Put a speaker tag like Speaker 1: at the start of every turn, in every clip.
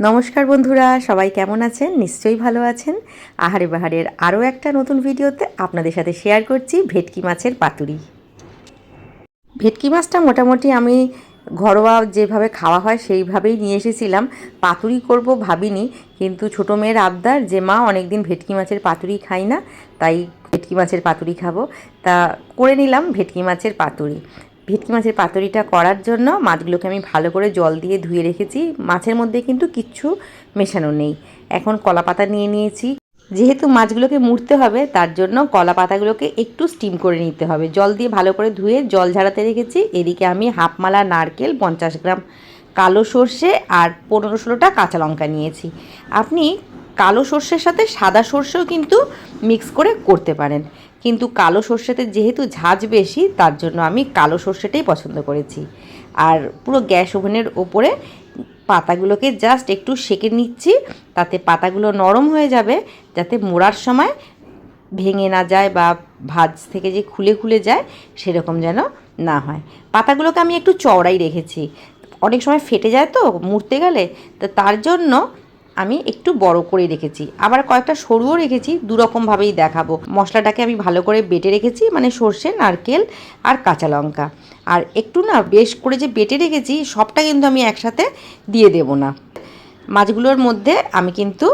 Speaker 1: নমস্কার বন্ধুরা, সবাই কেমন আছেন? নিশ্চয়ই ভালো আছেন। আহারে বাহারের আরও একটা নতুন ভিডিওতে আপনাদের সাথে শেয়ার করছি ভেটকি মাছের পাতুরি। ভেটকি মাছটা মোটামুটি আমি ঘরোয়া যেভাবে খাওয়া হয় সেইভাবেই নিয়ে এসেছিলাম। পাতুরি করব ভাবিনি, কিন্তু ছোটো মেয়ের আবদার যে মা অনেক দিন ভেটকি মাছের পাতুরি খাই না, তাই ভেটকি মাছের পাতুরি খাবো। তা করে নিলাম ভেটকি মাছের পাতুরি। ভেটকি মাছের পাতুরিটা করার জন্য মাছগুলোকে আমি ভালো করে জল দিয়ে ধুয়ে রেখেছি। মাছের মধ্যে কিন্তু কিচ্ছু মেশানো নেই। এখন কলা পাতা নিয়ে নিয়েছি। যেহেতু মাছগুলোকে মুড়তে হবে, তার জন্য কলা পাতাগুলোকে একটু স্টিম করে নিতে হবে। জল দিয়ে ভালো করে ধুয়ে জল ঝাড়াতে রেখেছি। এদিকে আমি হাফ মালা নারকেল, 50 গ্রাম কালো সর্ষে আর 15-16টা কাঁচা লঙ্কা নিয়েছি। আপনি কালো সর্ষের সাথে সাদা সর্ষেও কিন্তু মিক্স করে করতে পারেন, কিন্তু কালো সর্ষেতে যেহেতু ঝাঁঝ বেশি, তার জন্য আমি কালো সর্ষেটাই পছন্দ করেছি। আর পুরো গ্যাস ওভেনের ওপরে পাতাগুলোকে জাস্ট একটু সেঁকে নিচ্ছি, তাতে পাতাগুলো নরম হয়ে যাবে, যাতে মোড়ার সময় ভেঙে না যায় বা ভাঁজ থেকে যে খুলে খুলে যায় সেরকম যেন না হয়। পাতাগুলোকে আমি একটু চওড়াই রেখেছি, অনেক সময় ফেটে যায় তো মুড়তে গেলে, তো তার জন্য আমি একটু বড় করে রেখেছি। আবার কয়েকটা সরুও রেখেছি, দুরকমভাবেই দেখাবো। মশলাটাকে আমি ভালো করে বেটে রেখেছি, মানে সর্ষে, নারকেল আর কাঁচা লঙ্কা। আর একটু না বেশ করে যে বেটে রেখেছি, সবটা কিন্তু আমি একসাথে দিয়ে দেব না। মাছগুলোর মধ্যে আমি কিন্তু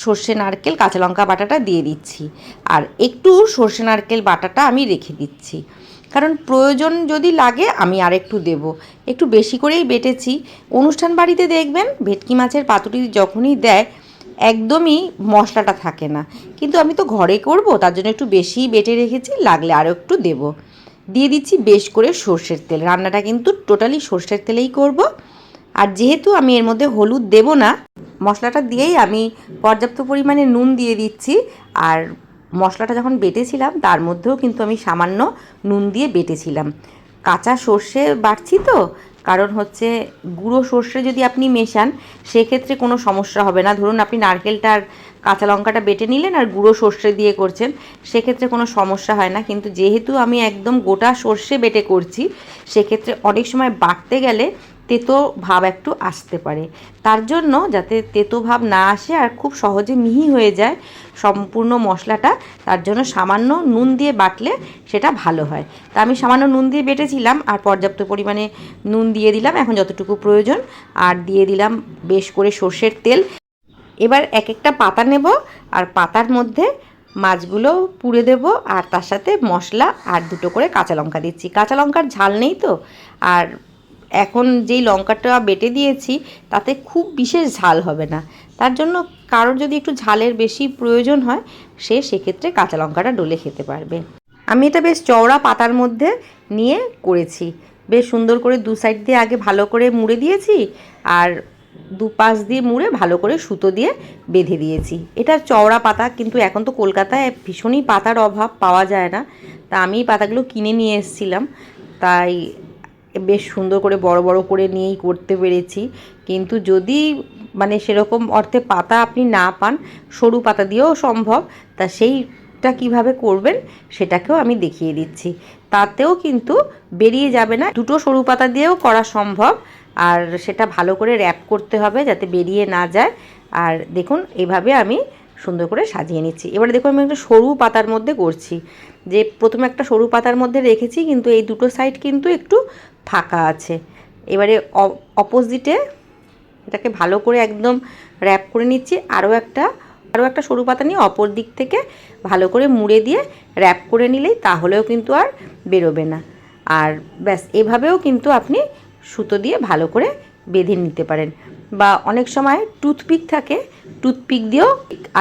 Speaker 1: সর্ষে, নারকেল, কাঁচা লঙ্কা বাটাটা দিয়ে দিচ্ছি, আর একটু সর্ষে নারকেল বাটাটা আমি রেখে দিচ্ছি, কারণ প্রয়োজন যদি লাগে আমি আর একটু দেবো। একটু বেশি করেই বেটেছি। অনুষ্ঠান বাড়িতে দেখবেন ভেটকি মাছের পাতুরি যখনই দেয় একদমই মশলাটা থাকে না, কিন্তু আমি তো ঘরে করব, তার জন্য একটু বেশিই বেটে রেখেছি, লাগলে আরও একটু দেবো। দিয়ে দিচ্ছি বেশ করে সর্ষের তেল। রান্নাটা কিন্তু টোটালি সর্ষের তেলেই করব। আর যেহেতু আমি এর মধ্যে হলুদ দেব না, মশলাটা দিয়েই আমি পর্যাপ্ত পরিমাণে নুন দিয়ে দিচ্ছি। আর মশলাটা যখন বেটেছিলাম তার মধ্যেও কিন্তু আমি সামান্য নুন দিয়ে বেটেছিলাম। কাঁচা সর্ষে বাটছি তো, কারণ হচ্ছে গুঁড়ো সর্ষে যদি আপনি মেশান সেক্ষেত্রে কোনো সমস্যা হবে না। ধরুন আপনি নারকেলটা আর কাঁচা লঙ্কাটা বেটে নিলেন আর গুঁড়ো সর্ষে দিয়ে করছেন, সেক্ষেত্রে কোনো সমস্যা হয় না। কিন্তু যেহেতু আমি একদম গোটা সর্ষে বেটে করছি, সেক্ষেত্রে অনেক সময় বাটতে গেলে তেতো ভাব একটু আসতে পারে। তার জন্য যাতে তেতো ভাব না আসে আর খুব সহজে মিহি হয়ে যায় সম্পূর্ণ মশলাটা, তার জন্য সামান্য নুন দিয়ে বাটলে সেটা ভালো হয়। তা আমি সামান্য নুন দিয়ে বেটেছিলাম আর পর্যাপ্ত পরিমাণে নুন দিয়ে দিলাম এখন যতটুকু প্রয়োজন, আর দিয়ে দিলাম বেশ করে সর্ষের তেল। এবার এক একটা পাতা নেব আর পাতার মধ্যে মাছগুলো পুড়ে দেব, আর তার সাথে মশলা আর দুটো করে কাঁচা লঙ্কা দিচ্ছি। কাঁচা লঙ্কার ঝাল নেই তো, আর এখন যেই লঙ্কাটা বেটে দিয়েছি তাতে খুব বিশেষ ঝাল হবে না। তার জন্য কারোর যদি একটু ঝালের বেশি প্রয়োজন হয়, সেক্ষেত্রে কাঁচা লঙ্কাটা ডলে খেতে পারবে। আমি এটা বেশ চওড়া পাতার মধ্যে নিয়ে করেছি। বেশ সুন্দর করে দু সাইড দিয়ে আগে ভালো করে মুড়ে দিয়েছি, আর দুপাশ দিয়ে মুড়ে ভালো করে সুতো দিয়ে বেঁধে দিয়েছি। এটা চওড়া পাতা, কিন্তু এখন তো কলকাতায় ভীষণই পাতার অভাব, পাওয়া যায় না। তা আমি পাতাগুলো কিনে নিয়ে এসেছিলাম, তাই বেশ সুন্দর করে বড় বড় করে নিয়েই করতে পেরেছি। কিন্তু যদি মানে সেরকম অর্থে পাতা আপনি না পান, সরু পাতা দিয়েও সম্ভব। তা সেইটা কিভাবে করবেন সেটাকেও আমি দেখিয়ে দিচ্ছি। তাতেও কিন্তু বেরিয়ে যাবে না, দুটো সরু পাতা দিয়েও করা সম্ভব। আর সেটা ভালো করে র্যাপ করতে হবে যাতে বেরিয়ে না যায়। আর দেখুন এইভাবে আমি সুন্দর করে সাজিয়ে নিচ্ছি। এবারে দেখুন আমি একটা সরু পাতার মধ্যে করছি। যে প্রথমে একটা সরু পাতার মধ্যে রেখেছি, কিন্তু এই দুটো সাইড কিন্তু একটু ফাঁকা আছে। এবারে অপোজিটে এটাকে ভালো করে একদম র্যাপ করে নিচ্ছি। আরও একটা সরু পাতা নিয়ে অপর দিক থেকে ভালো করে মুড়ে দিয়ে র্যাপ করে নিলেই তাহলেও কিন্তু আর বেরোবে না। আর ব্যাস, এভাবেও কিন্তু আপনি সুতো দিয়ে ভালো করে বেঁধে নিতে পারেন, বা অনেক সময় টুথপিক থাকে, টুথপিক দিয়েও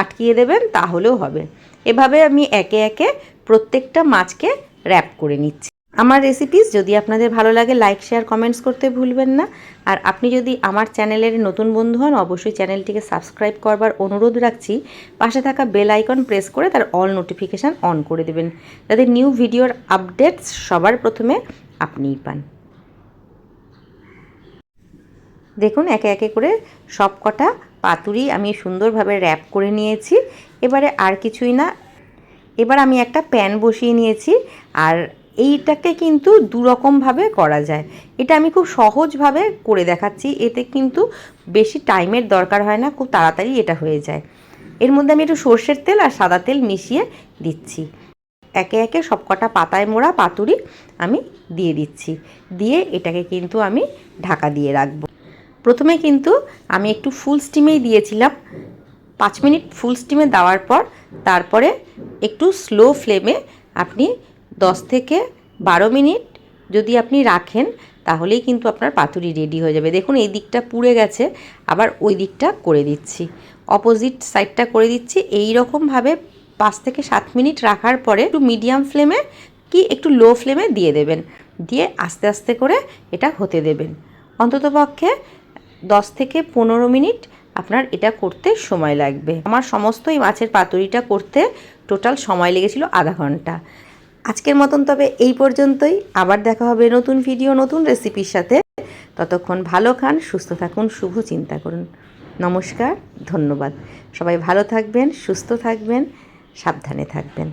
Speaker 1: আটকিয়ে দেবেন, তাহলেও হবে। এভাবে আমি একে একে প্রত্যেকটা মাছকে র্যাপ করে নিচ্ছি। আমার রেসিপিস যদি আপনাদের ভালো লাগে, লাইক, শেয়ার, কমেন্টস করতে ভুলবেন না। আর আপনি যদি আমার চ্যানেলের নতুন বন্ধু হন, অবশ্যই চ্যানেলটিকে সাবস্ক্রাইব করবার অনুরোধ রাখছি। পাশে থাকা বেল আইকন প্রেস করে তার অল নোটিফিকেশান অন করে দেবেন, যাতে নিউ ভিডিওর আপডেটস সবার প্রথমে আপনিই পান। দেখুন একে একে করে সব কটা পাতুরি আমি সুন্দরভাবে র্যাপ করে নিয়েছি। এবারে আর কিছুই না, এবার আমি একটা প্যান বসিয়ে নিয়েছি, আর এইটাকে কিন্তু দুরকমভাবে করা যায়। এটা আমি খুব সহজভাবে করে দেখাচ্ছি, এতে কিন্তু বেশি টাইমের দরকার হয় না, খুব তাড়াতাড়ি এটা হয়ে যায়। এর মধ্যে আমি একটু সর্ষের তেল আর সাদা তেল মিশিয়ে দিচ্ছি। একে একে সবকটা পাতায় মোড়া পাতুরি আমি দিয়ে দিচ্ছি, দিয়ে এটাকে কিন্তু আমি ঢাকা দিয়ে রাখবো। প্রথমে কিন্তু আমি একটু ফুল স্টিমেই দিয়েছিলাম, 5 মিনিট ফুল স্টিমে দেওয়ার পর তারপরে একটু স্লো ফ্লেমে আপনি 10 থেকে 12 মিনিট যদি আপনি রাখেন তাহলেই কিন্তু আপনার পাতুরি রেডি হয়ে যাবে। দেখুন এই দিকটা পুড়ে গেছে, আবার ওই দিকটা করে দিচ্ছি, অপোজিট সাইডটা করে দিচ্ছি। এই রকমভাবে 5 থেকে 7 মিনিট রাখার পরে একটু মিডিয়াম ফ্লেমে কি একটু লো ফ্লেমে দিয়ে দেবেন, দিয়ে আস্তে আস্তে করে এটা হতে দেবেন। অন্ততপক্ষে 10 থেকে 15 মিনিট আপনার এটা করতে সময় লাগবে। আমার সমস্ত এই মাছের পাতুরিটা করতে টোটাল সময় লেগেছিল আধা ঘন্টা। আজকের মতন তবে এই পর্যন্তই, আবার দেখা হবে নতুন ভিডিও নতুন রেসিপির সাথে। ততক্ষণ ভালো খান, সুস্থ থাকুন, শুভ চিন্তা করুন। নমস্কার, ধন্যবাদ। সবাই ভালো থাকবেন, সুস্থ থাকবেন, সাবধানে থাকবেন।